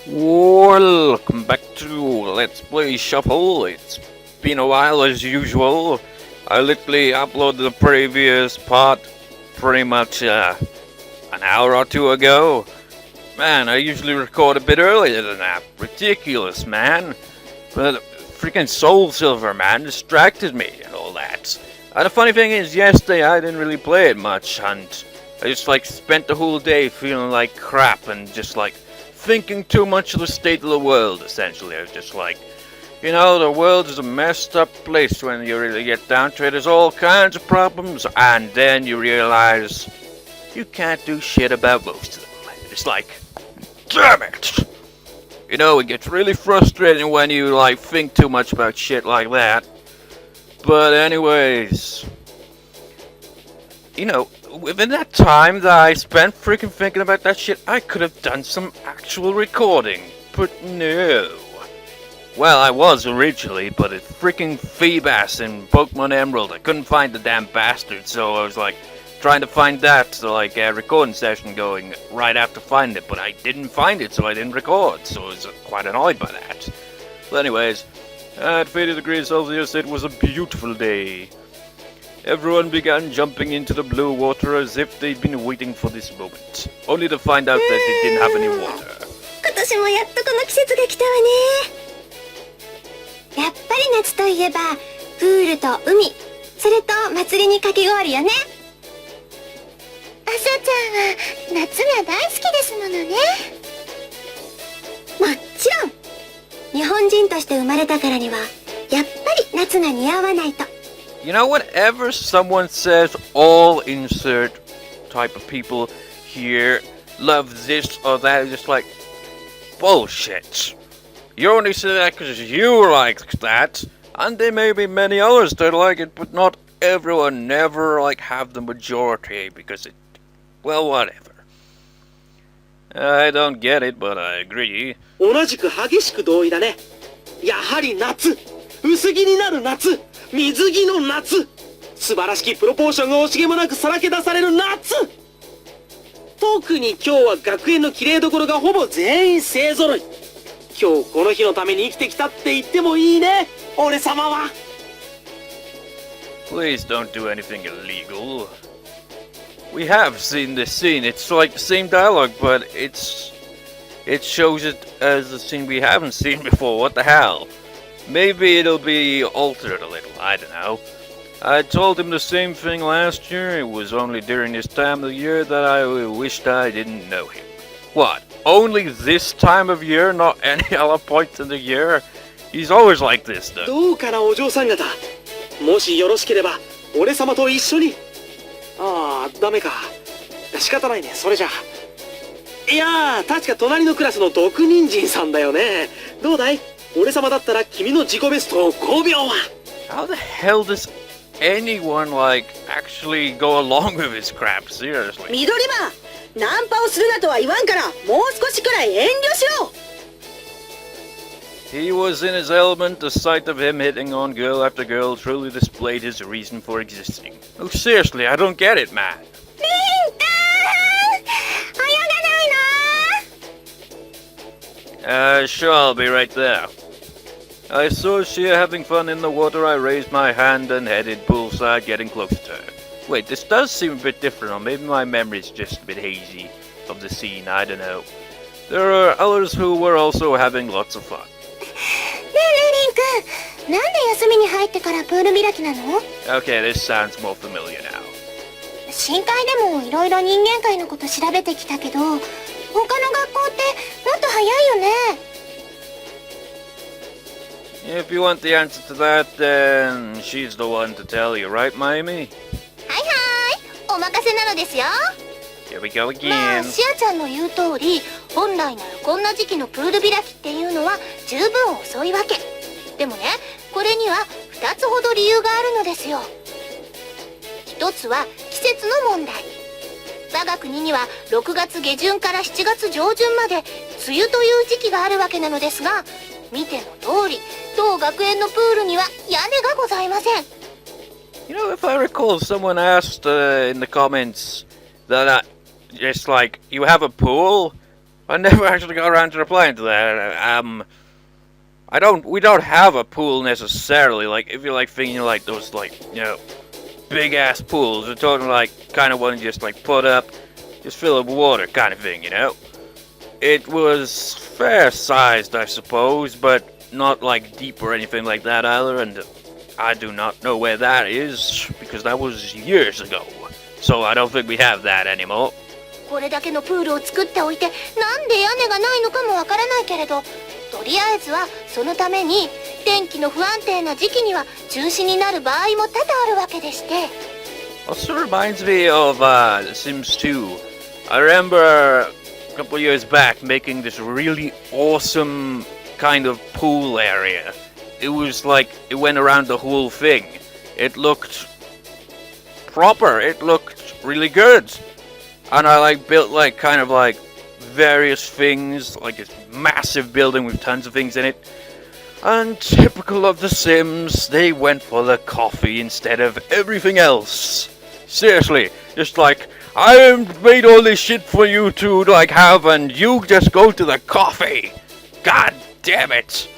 Welcome back to Let's Play Shuffle. It's been a while as usual. I literally uploaded the previous part pretty much an hour or two ago. Man, I usually record a bit earlier than that. Ridiculous, man. But freaking Soul Silver, man, distracted me and all that. And the funny thing is, yesterday I didn't really play it much, and I just spent the whole day feeling like crap and just thinking too much of the state of the world, essentially. I was just the world is a messed up place when you really get down to it. There's all kinds of problems, and then you realize you can't do shit about most of them. It's damn it! It gets really frustrating when you, think too much about shit like that. But anyways, within that time that I spent freaking thinking about that shit, I could have done some actual recording. But no. Well, I was originally, but it's freaking Feebas in Pokemon Emerald. I couldn't find the damn bastard, so I was trying to find that, so a recording session going right after finding it, but I didn't find it, so I didn't record, so I was quite annoyed by that. But anyways, at 30 degrees Celsius, it was a beautiful day. Everyone began jumping into the blue water as if they'd been waiting for this moment, only to find out that they didn't have any water. 今年もやっとこの季節が来たわね。やっぱり夏といえばプールと海、それと祭りにかき氷よね。あさちゃんは夏が大好きですものね。もちろん日本人として生まれたからにはやっぱり夏が似合わないと。Whenever someone says all insert type of people here love this or that, it's just bullshit. You only say that because you like that, and there may be many others that like it, but not everyone. Never have the majority because whatever. I don't get it, but I agree. 同じく激しく同意だね。やはり夏、薄着になる夏、水着の夏、素晴らしきプロポーションが惜しげもなくさらけ出される夏。特に今日は学園の綺麗どころがほぼ全員勢ぞろい。今日この日のために生きてきたって言ってもいいね、俺様は。Please don't do anything illegal. We have seen this scene. It's the same dialogue, but it shows it as a scene we haven't seen before. What the hell? Maybe it'll be altered a little. I don't know. I told him the same thing last year. It was only during this time of the year that I wished I didn't know him. What? Only this time of year, not any other point in the year? He's always like this, though. どうかなお嬢さん方。もしよろしければ俺様と一緒に。ああ、ダメか。仕方ないね、それじゃ。いやー、確か隣のクラスの毒人参さんだよね。どうだい？俺様だったら君の自己ベストを5秒は。How the hell does anyone actually go along with his crap? Seriously. 緑馬、ナンパをするなとは言わんから、もう少しくらい遠慮しろ。He was in his element. The sight of him hitting on girl after girl truly displayed his reason for existing. Oh, seriously, I don't get it, man. リンカー、泳がないの？ Sure, I'll be right there. I saw Shia having fun in the water. I raised my hand and headed bullseye, getting close to her. Wait, this does seem a bit different, or maybe my memory's just a bit hazy of the scene, I don't know. There are others who were also having lots of fun. ねえねえリン君、なんで休みに入ってからプール開きなの？ Okay, this sounds more familiar now. 深海でもいろいろ人間界のこと調べてきたけど、他の学校ってもっと早いよね。If you want the answer to that, then she's the one to tell you, right, Miami? はいはい、お任せなのですよ。Here we go まあ、 again. シアちゃんの言う通り、本来ならこんな時期のプール開きっていうのは十分遅いわけ。でもね、これには2つほど理由があるのですよ。一つは季節の問題。我が国には6月下旬から7月上旬まで梅雨という時期があるわけなのですが、見ての通り、当学園のプールには屋根がございません。If I recall, someone asked in the comments that just you have a pool? I never actually got around to replying to that. We don't have a pool necessarily. Like, if you're like thinking like those like, big ass pools, we're talking like kind of one you just like put up, just fill it with water kind of thing, It was fair sized, I suppose, but not like deep or anything like that either, and I do not know where that is, because that was years ago. So I don't think we have that anymore. これだけのプールを作っておいてなんで屋根がないのかもわからないけれど、とりあえずはそのために天気の不安定な時期には中止になる場合も多々あるわけでして。 Also reminds me of Sims 2. I remember a couple of years back making this really awesome kind of pool area. It was like it went around the whole thing. It looked proper. It looked really good. And I like built like kind of like various things, like this massive building with tons of things in it. And typical of the Sims, they went for the coffee instead of everything else. Seriously, just like, I made all this shit for you to like have, and you just go to the coffee. God damn it.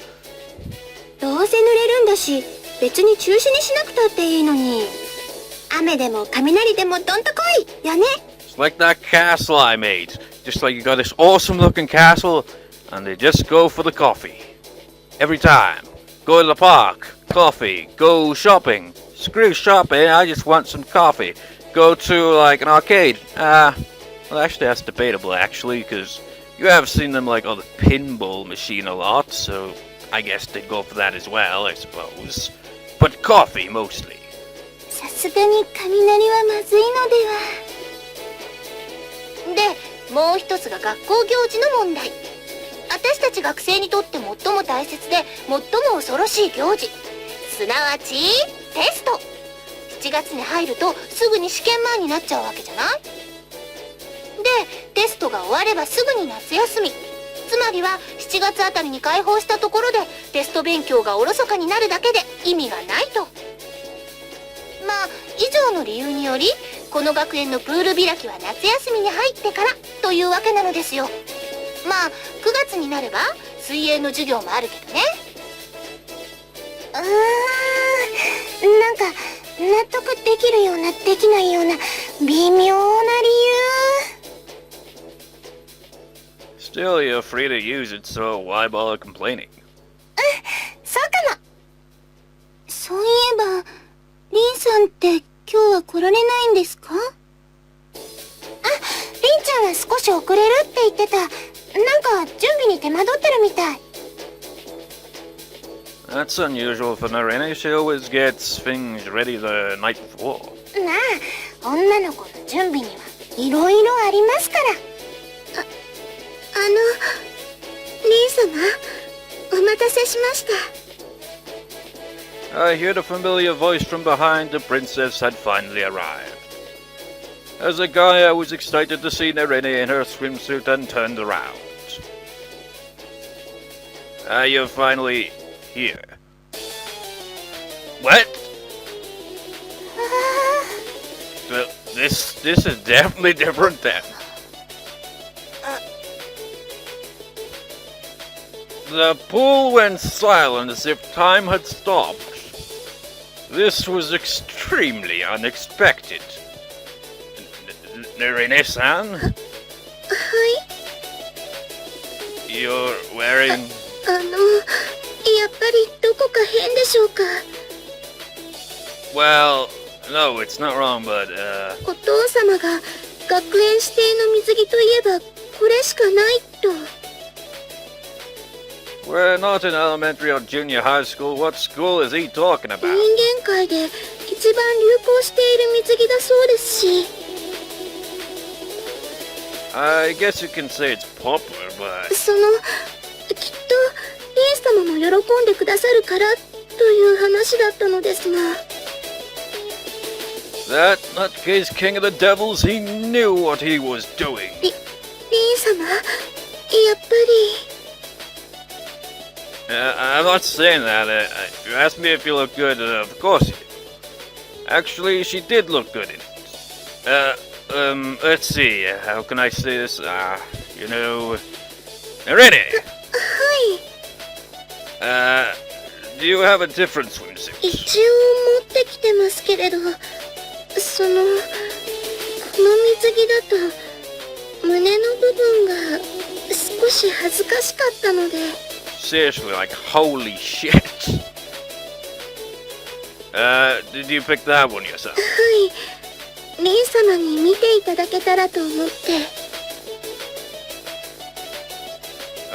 どうせ濡れるんだし、別に中止にしなくたっていいのに。雨でも雷でもどんと来いよね。It's like that castle I made. Just like you got this awesome looking castle, and they just go for the coffee. Every time. Go to the park, coffee. Go shopping. Screw shopping, I just want some coffee. Go to like an arcade. Well actually that's debatable actually, because you have seen them like on the pinball machine a lot, so I guess they'd go for that as well, I suppose. But coffee mostly. さすがに雷はまずいのでは。で、もう一つが学校行事の問題。私たち学生にとって最も大切で最も恐ろしい行事、すなわちテスト。7月に入るとすぐに試験前になっちゃうわけじゃない。で、テストが終わればすぐに夏休み。つまりは7月あたりに開放したところでテスト勉強がおろそかになるだけで意味がないと。まあ以上の理由によりこの学園のプール開きは夏休みに入ってからというわけなのですよ。まあ9月になれば水泳の授業もあるけどね。なんか納得できるようなできないような微妙な理由。 Still, you're free to use it, so why bother complaining? そうかも。そういえばリンさんって今日は来られないんですか？あ、リンちゃんは少し遅れるって言ってた。なんか準備に手間取ってるみたい。That's unusual for Nerine. She always gets things ready the night before. まあ、女の子の準備にはいろいろありますから。リン様、お待たせしました。I hear the familiar voice from behind. The princess had finally arrived. As a guy, I was excited to see Nerine in her swimsuit and turned around. You're finally here. What? This is definitely different then. The pool went silent as if time had stopped. This was extremely unexpected. Nerine-san? はい。You're wearing... やっぱりどこか変でしょうか。 Well, no, it's not wrong, but, お父様が学園指定の水着といえばこれしかないと。we're not in elementary or junior high school. What school is he talking 人 about? 間界で一番流行している水着だそうですし。I guess you can say it's popular, but... きっとリン様も喜んでくださるからという話だったのですが。 That nutcase king of the devils, he knew what he was doing. リン様、やっぱり。I'm not saying that. You asked me if you look good. Of course you do. Actually, she did look good in it. Let's see. How can I say this? Nerine! はい。Do you have a different swimsuit? 一応持ってきてますけれど、この水着だと胸の部分が少し恥ずかしかったので。Seriously, like, holy shit. Did you pick that one yourself? はい。リン様に見ていただけたらと思って。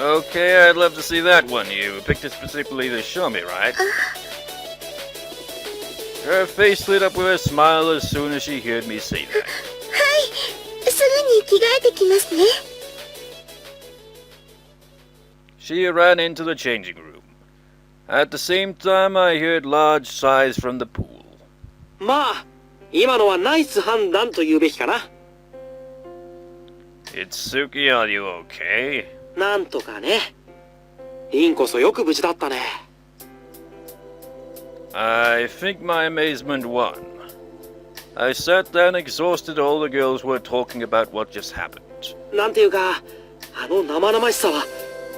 Okay, I'd love to see that one. You picked it specifically to show me, right? Her face lit up with a smile as soon as she heard me say that. はい。すぐに着替えてきますね。She ran into the changing room. At the same time, I heard large sighs from the pool. まあ、今のはナイス判断と言うべきかな。Itsuki, are you okay? なんとかね。リンこそよく無事だったね。I think my amazement won. I sat down exhausted. All the girls were talking about what just happened. なんていうか、あの生々しさは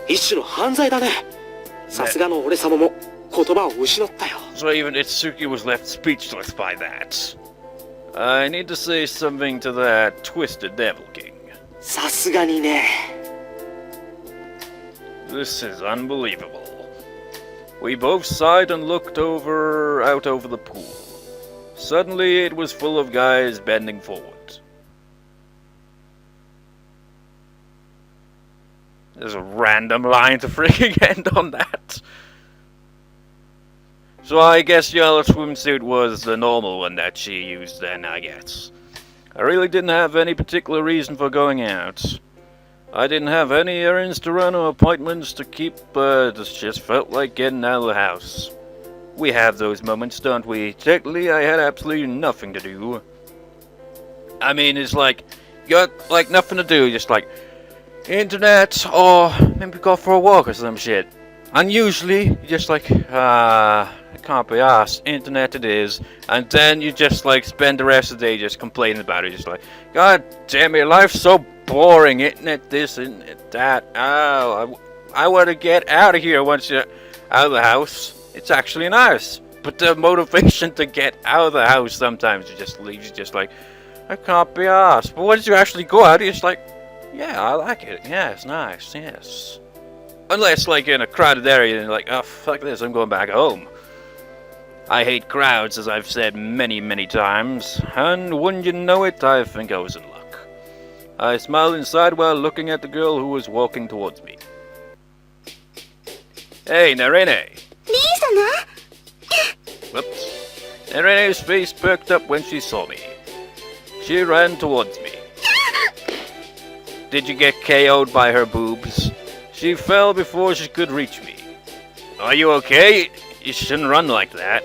一種の犯罪だね。さすがの俺様も言葉を失ったよ。So even Itsuki was left speechless by that. I need to say something to that twisted devil king. さすがにね。This is unbelievable. We both sighed and looked out over the pool. Suddenly it was full of guys bending forward. There's a random line to freaking end on that. So I guess yellow swimsuit was the normal one that she used then, I guess. I really didn't have any particular reason for going out. I didn't have any errands to run or appointments to keep, but it just felt like getting out of the house. We have those moments, don't we? Technically, I had absolutely nothing to do. I mean, it's like, you got, like, nothing to do, just like, internet, or maybe go for a walk or some shit. And usually, you're just like, it can't be asked, internet it is, and then you just, like, spend the rest of the day just complaining about it, just like, God damn it, life's so boring, internet this, internet that, oh, I want to get out of here once you're out of the house. It's actually nice, but the motivation to get out of the house sometimes you just leaves you just like, I can't be asked. But once you actually go out, you're just like, yeah, I like it, yeah, it's nice, yes. Unless, like, in a crowded area, and you're like, oh, fuck this, I'm going back home. I hate crowds, as I've said many, many times, and wouldn't you know it, I think I was in luck. I smiled inside while looking at the girl who was walking towards me. Hey, Nerine! リン様 Whoops. Narine's face perked up when she saw me. She ran towards me. Did you get KO'd by her boobs? She fell before she could reach me. Are you okay? You shouldn't run like that.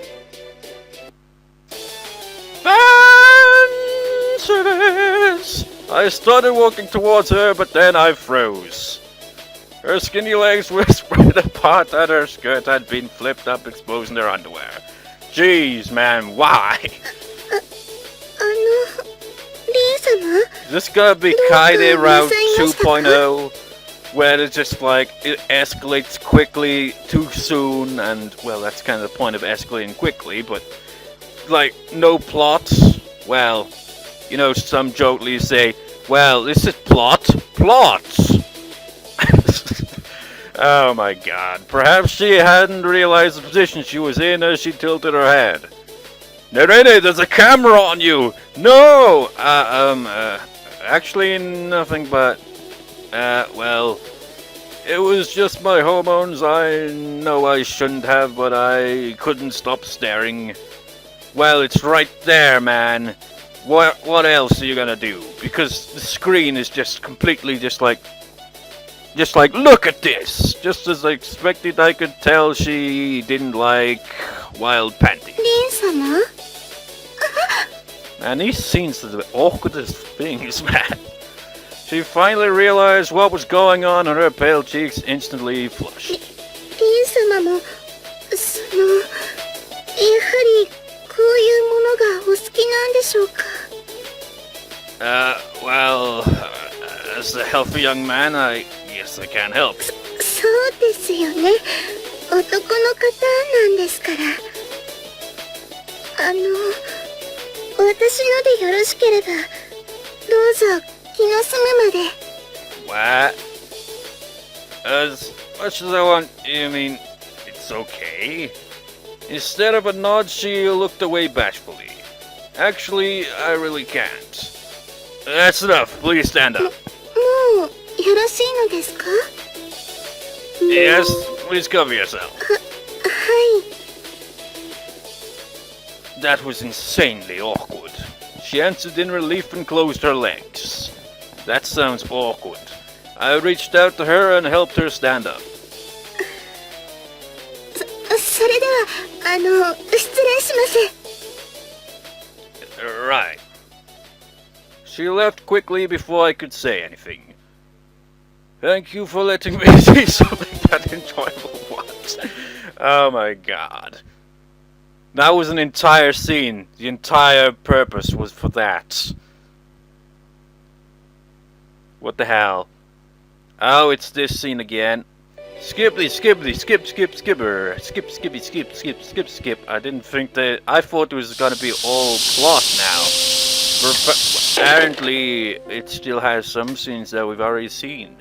Fanciness! I started walking towards her, but then I froze. Her skinny legs were spread apart and her skirt had been flipped up, exposing her underwear. Jeez, man, why? リン様 Is this gonna be Kaide Route 2.0? Where it's just like, it escalates quickly too soon, and, well, that's kind of the point of escalating quickly, but, like, no plot? Well, you know, some jokingly say, well, this is plot? Plots! Oh my god. Perhaps she hadn't realized the position she was in as she tilted her head. Nerine, there's a camera on you! No! Actually nothing but, well, it was just my hormones. I know I shouldn't have, but I couldn't stop staring. Well, it's right there, man. What else are you gonna do? Because the screen is just completely just like, look at this! Just as I expected, I could tell she didn't like wild panties. リン様 Man, these scenes are the awkwardest things, man. She finally realized what was going on and her pale cheeks instantly flushed. リン様もやはりこういうものがお好きなんでしょうか Well, as a healthy young man, I guess guess I can't help. そうですよね。男の方なんですから。私のでよろしければ、どうぞ気の済むまで。What? As much as I want, you mean it's okay? Instead of a nod, she looked away bashfully. Actually, I really can't. That's enough. Please stand up. もうよろしいのですか？ Yes, please cover yourself. はい。That was insanely awkward. She answered in relief and closed her legs. That sounds awkward. I reached out to her and helped her stand up. それでは、失礼します。Right. She left quickly before I could say anything. Thank you for letting me see something that enjoyable was. Oh my god. That was an entire scene. The entire purpose was for that. What the hell? Oh, it's this scene again. Skippity, skippity, skip, skip, skipper. Skip, skippy, skip, skip, skip, skip. I didn't think that... I thought it was gonna be all plot now. But apparently, it still has some scenes that we've already seen.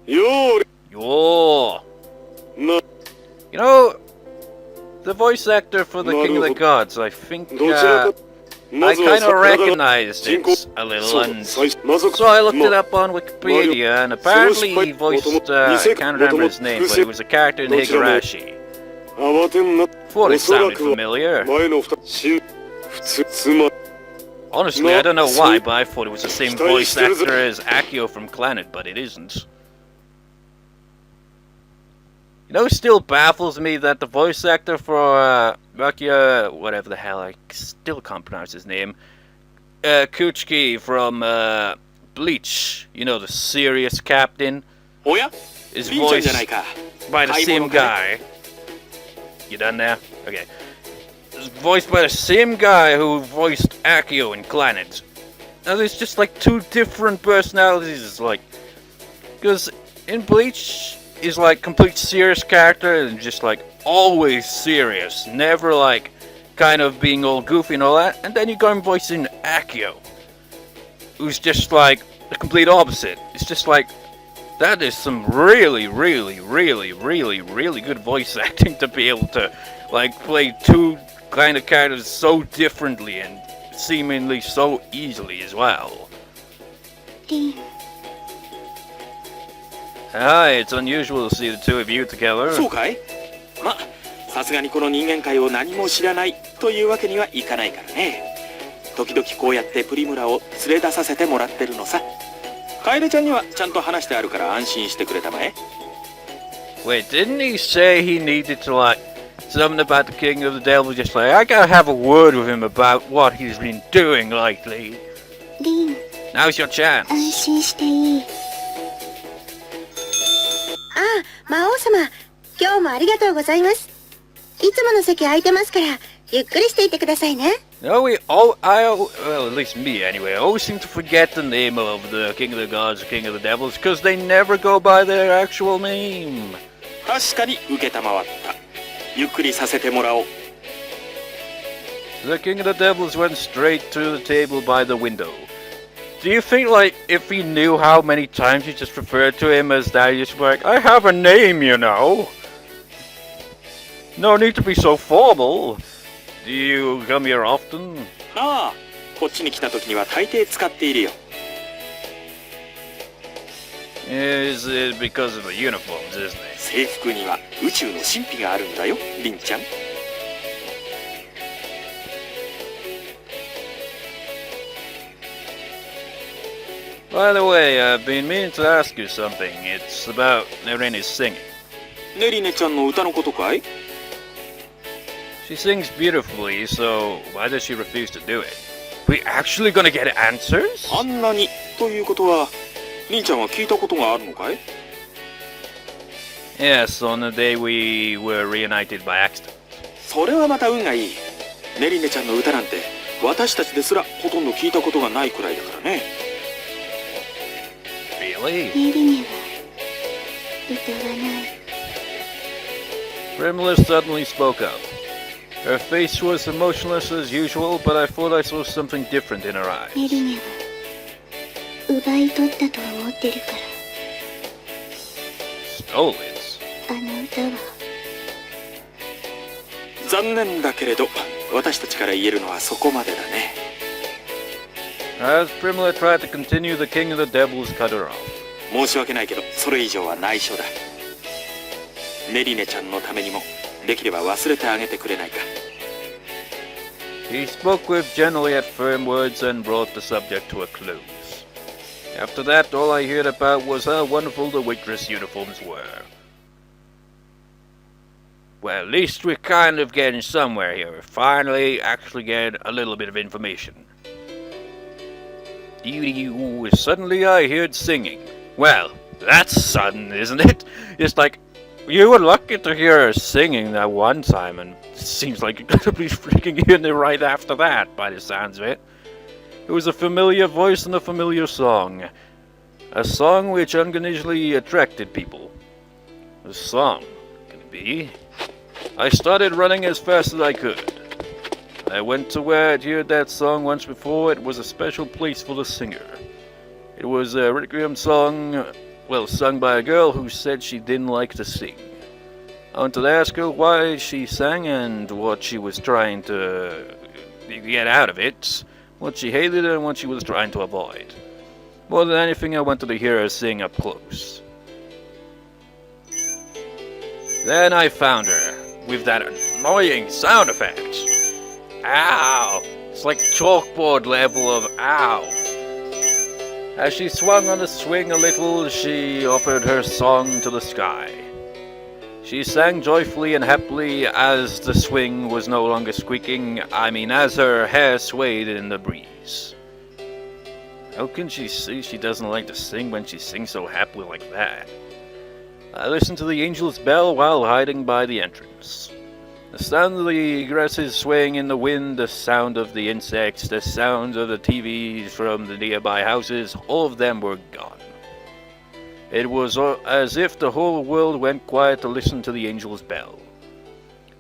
Yo! You know, the voice actor for the King of the Gods, I think, I kind of recognized it a little, and so I looked it up on Wikipedia, and apparently he voiced, I can't remember his name, but he was a character in Higurashi. Thought it sounded familiar. Honestly, I don't know why, but I thought it was the same voice actor as Akio from Clannad, but it isn't. You know, it still baffles me that the voice actor for Rakia, whatever the hell, I still can't pronounce his name, Kuchiki from Bleach, you know, the serious captain, is voiced by the same guy. You done now? Okay. It's voiced by the same guy who voiced Akio in Clannad. Now there's just like two different personalities, like, because in Bleach is like complete serious character and just like always serious, never like kind of being all goofy and all that, and then you go and voicing Akio, who's just like the complete opposite. It's just like, that is some really, really, really, really, really good voice acting to be able to like play two kind of characters so differently and seemingly so easily as well. Hi, it's unusual to see the two of you together. そうかい？ま、さすがにこの人間界を何も知らないというわけにはいかないからね。時々こうやってプリムラを連れ出させてもらってるのさ。楓ちゃんにはちゃんと話してあるから安心してくれたまえ。Wait, didn't he say he needed to like something about the King of the Devil? Just like, I gotta have a word with him about what he's been doing lately. リン、 Now's your chance. 安心していい。魔王様、今日もありがとうございます。いつもの席空いてますから、ゆっくりしていてくださいね。No, well, at least me anyway, I always seem to forget the name of the King of the Gods, the King of the Devils, because they never go by their actual name. 確かに受けたまわった。ゆっくりさせてもらおう。The King of the Devils went straight to the table by the window. Do you think, like, if he knew how many times he just referred to him as that, he'd just be like, I have a name, you know? No need to be so formal. Do you come here often? ああ、こっちに来た時には大抵使っているよ。Is it because of the uniforms, isn't it? 制服には宇宙の神秘があるんだよ、リンちゃん。By the way, I've been meaning to ask you something. It's about Nerine's singing. ネリネちゃんの歌のことかい？ She sings beautifully, so why does she refuse to do it? We actually gonna get answers? あんなにということは、リンちゃんは聞いたことがあるのかい？ Yes, on the day we were reunited by accident. それはまた運がいい。ネリネちゃんの歌なんて私たちですらほとんど聞いたことがないくらいだからね。Really? ネリネは歌わない。 Primla suddenly spoke up. Her face was emotionless as usual, but I thought I saw something different in her ネ eyes. リネは奪い取ったと思ってるから。 Stole it? あの歌は。残念だけれど私たちから言えるのはそこまでだね。 As Primla tried to continue, the king of the devils cut her off. 申し訳ないけどそれ以上は内緒だ。ネリネちゃんのためにもできれば忘れてあげてくれないか。 He spoke with gentle yet firm words and brought the subject to a close. After that, all I heard about was how wonderful the waitress uniforms were. Well, at least we're kind of getting somewhere here. We're finally actually getting a little bit of information. Suddenly I heard singing. Well, that's sudden, isn't it? It's like, you were lucky to hear her singing that one time, and it seems like you're gonna be freaking hearing it right after that, by the sounds of it. It was a familiar voice and a familiar song. A song which unusually attracted people. A song, can it be? I started running as fast as I could. I went to where I'd heard that song once before. It was a special place for the singer. It was a requiem song, well, sung by a girl who said she didn't like to sing. I wanted to ask her why she sang and what she was trying to get out of it, what she hated and what she was trying to avoid. More than anything, I wanted to hear her sing up close. Then I found her, with that annoying sound effect. Ow! It's like chalkboard level of ow. As she swung on the swing a little, she offered her song to the sky. She sang joyfully and happily as the swing was no longer squeaking, as her hair swayed in the breeze. How can she say she doesn't like to sing when she sings so happily like that? I listened to the angel's bell while hiding by the entrance. The sound of the grasses swaying in the wind, the sound of the insects, the sound of the TVs from the nearby houses, all of them were gone. It was as if the whole world went quiet to listen to the angel's bell.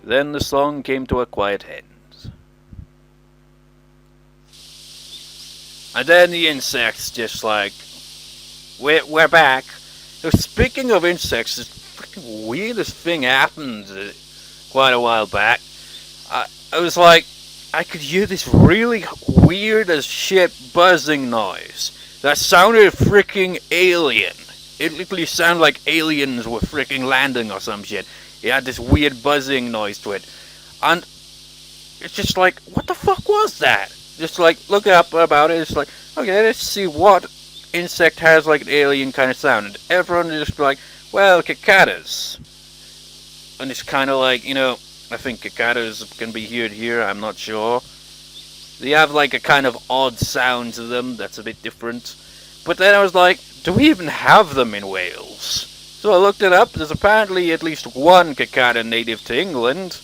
Then the song came to a quiet end. And then the insects just like, we're back. So speaking of insects, this freaking weirdest thing happened quite a while back. I was like, I could hear this really weird as shit buzzing noise that sounded freaking alien. It literally sounded like aliens were freaking landing or some shit. It had this weird buzzing noise to it. And it's just like, what the fuck was that? Just like, look up about it. It's like, okay, let's see what insect has like an alien kind of sound. And everyone is just like, well, cicadas. And it's kind of like, I think cicadas can be heard here, I'm not sure. They have like a kind of odd sound to them that's a bit different. But then I was like, do we even have them in Wales? So I looked it up. There's apparently at least one cicada native to England.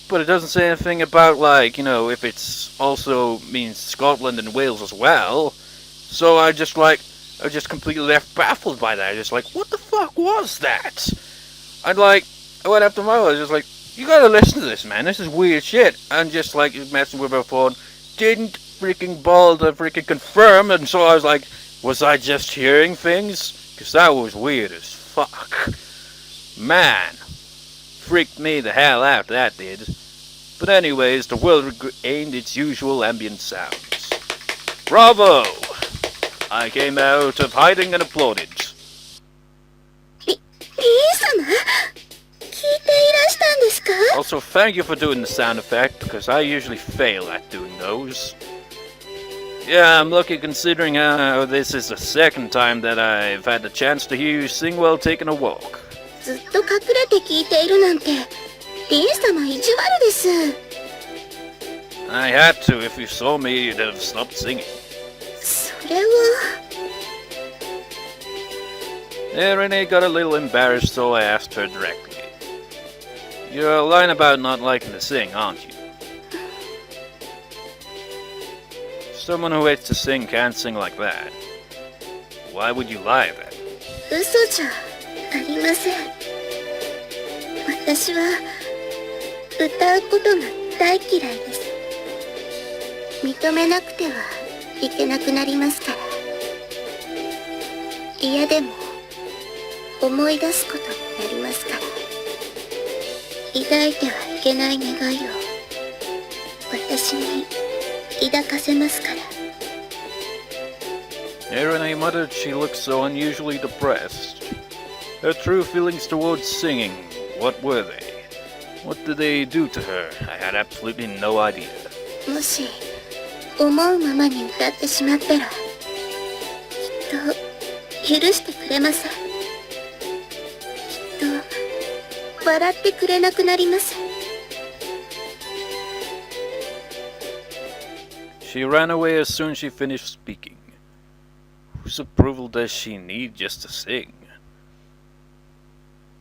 But it doesn't say anything about like, if it's also means Scotland and Wales as well. So I just completely left baffled by that. Just like, what the fuck was that? And like, I went up to my wife, just like, you gotta listen to this, man. This is weird shit. And just like messing with her phone, didn't freaking bother to freaking confirm. And so I was like, was I just hearing things? Because that was weird as fuck. Man, freaked me the hell out, that did. But anyways, the world regained its usual ambient sounds. Bravo! I came out of hiding and applauded. リー様、聞いていらしたんですか? Also, thank you for doing the sound effect, because I usually fail at doing those. Yeah, I'm lucky considering this is the second time that I've had the chance to hear you sing while taking a walk. ずっと隠れて聞いているなんて、リン様意地悪です。 I had to. If you saw me, you'd have stopped singing. それは。 Nerine got a little embarrassed, so I asked her directly. You're lying about not liking to sing, aren't you? Someone who hates to sing can't sing like that. Why would you lie then? 嘘じゃありません。私は歌うことが大嫌いです。認めなくてはいけなくなりますから。嫌でも思い出すことになりますから。抱いてはいけない願いを私に抱かせますから。Nerine muttered she looked so unusually depressed. Her true feelings towards singing, what were they? What did they do to her? I had absolutely no idea. もし思うままに歌ってしまったらきっと許してくれません。きっと笑ってくれなくなります。 She ran away as soon as she finished speaking. Whose approval does she need just to sing?